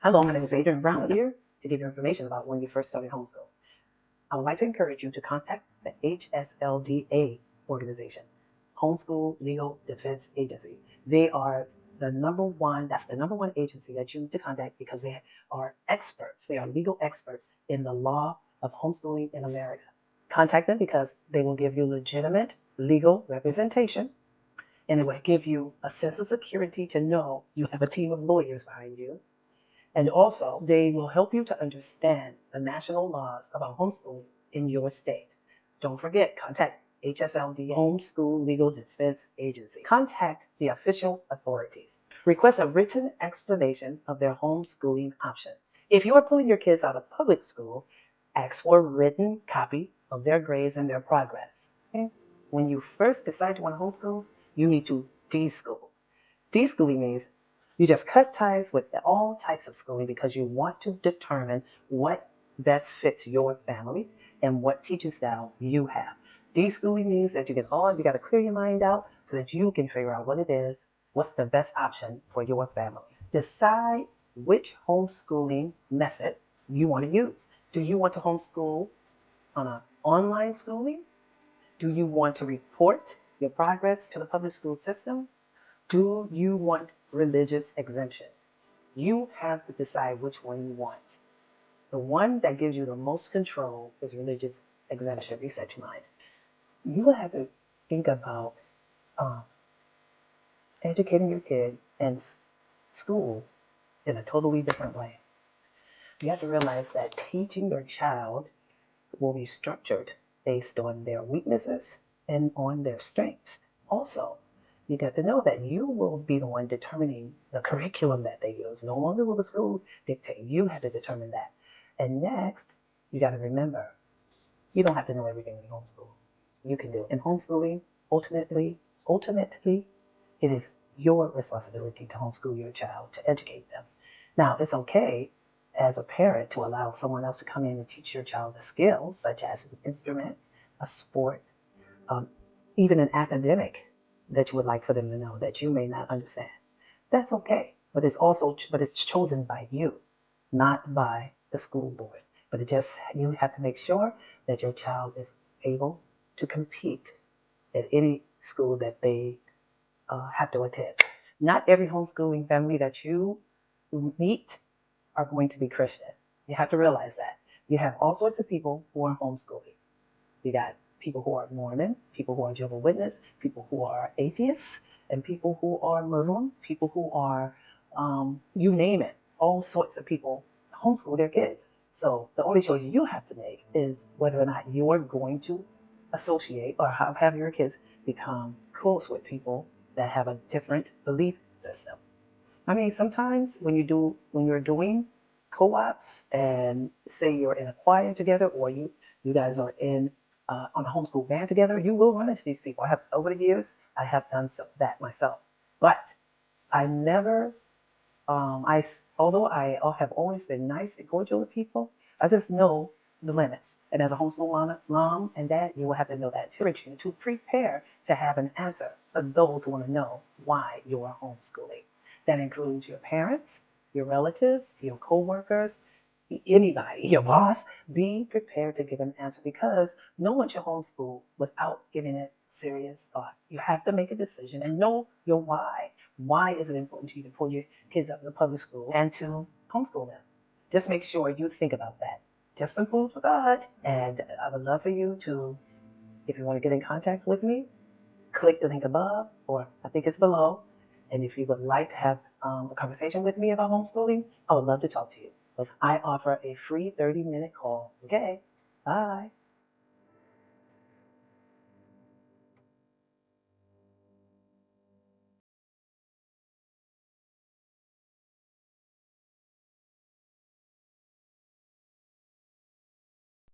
Hello, my name is Adrian Brown here to give you information about when you first started homeschool. I would like to encourage you to contact the HSLDA organization, Homeschool Legal Defense Agency. They are that's the number one agency that you need to contact because they are experts. They are legal experts in the law of homeschooling in America. Contact them because they will give you legitimate legal representation and it will give you a sense of security to know you have a team of lawyers behind you. And also, they will help you to understand the national laws about homeschooling in your state. Don't forget, contact HSLD, Homeschool Legal Defense Agency. Contact the official authorities. Request a written explanation of their homeschooling options. If you are pulling your kids out of public school, ask for a written copy of their grades and their progress. Okay? When you first decide to want to homeschool, you need to de-school. De-schooling means you just cut ties with all types of schooling because you want to determine what best fits your family and what teaching style you have. De-schooling means that you got to clear your mind out so that you can figure out what it is, what's the best option for your family. Decide which homeschooling method you want to use. Do you want to homeschool on an online schooling? Do you want to report your progress to the public school system? Do you want religious exemption? You have to decide which one you want. The one that gives you the most control is religious exemption. Reset your mind. You will have to think about um, educating your kid and school in a totally different way. You have to realize that teaching your child will be structured based on their weaknesses and on their strengths. Also, you got to know that you will be the one determining the curriculum that they use. No longer will the school dictate. You have to determine that. And next, you got to remember, you don't have to know everything in homeschool. You can do it. In homeschooling, ultimately, it is your responsibility to homeschool your child, to educate them. Now, it's okay as a parent to allow someone else to come in and teach your child the skills, such as an instrument, a sport, um, even an academic that you would like for them to know that you may not understand. That's okay, but it's chosen by you, not by the school board. But you have to make sure that your child is able to compete at any school that they have to attend. Not every homeschooling family that you meet are going to be Christian. You have to realize that. You have all sorts of people who are homeschooling. You got people who are Mormon, people who are Jehovah's Witness, people who are atheists, and people who are Muslim, people who are, you name it, all sorts of people homeschool their kids. So the only choice you have to make is whether or not you are going to associate or have your kids become close with people that have a different belief system. I mean, sometimes when you're doing co-ops and say you're in a choir together or you guys are in on a homeschool band together, you will run into these people. Over the years, I have done that myself. But I never, although I have always been nice and cordial with people, I just know the limits. And as a homeschool mom and dad, you will have to know that to prepare to have an answer for those who want to know why you are homeschooling. That includes your parents, your relatives, your coworkers, anybody, your boss. Be prepared to give an answer because no one should homeschool without giving it serious thought. You have to make a decision and know your why. Why is it important to you to pull your kids out of the public school and to homeschool them? Just make sure you think about that. Just some food for thought. And I would love for you to, if you want to get in contact with me, click the link above, or I think it's below. And if you would like to have a conversation with me about homeschooling, I would love to talk to you. I offer a free 30-minute call. Okay, bye.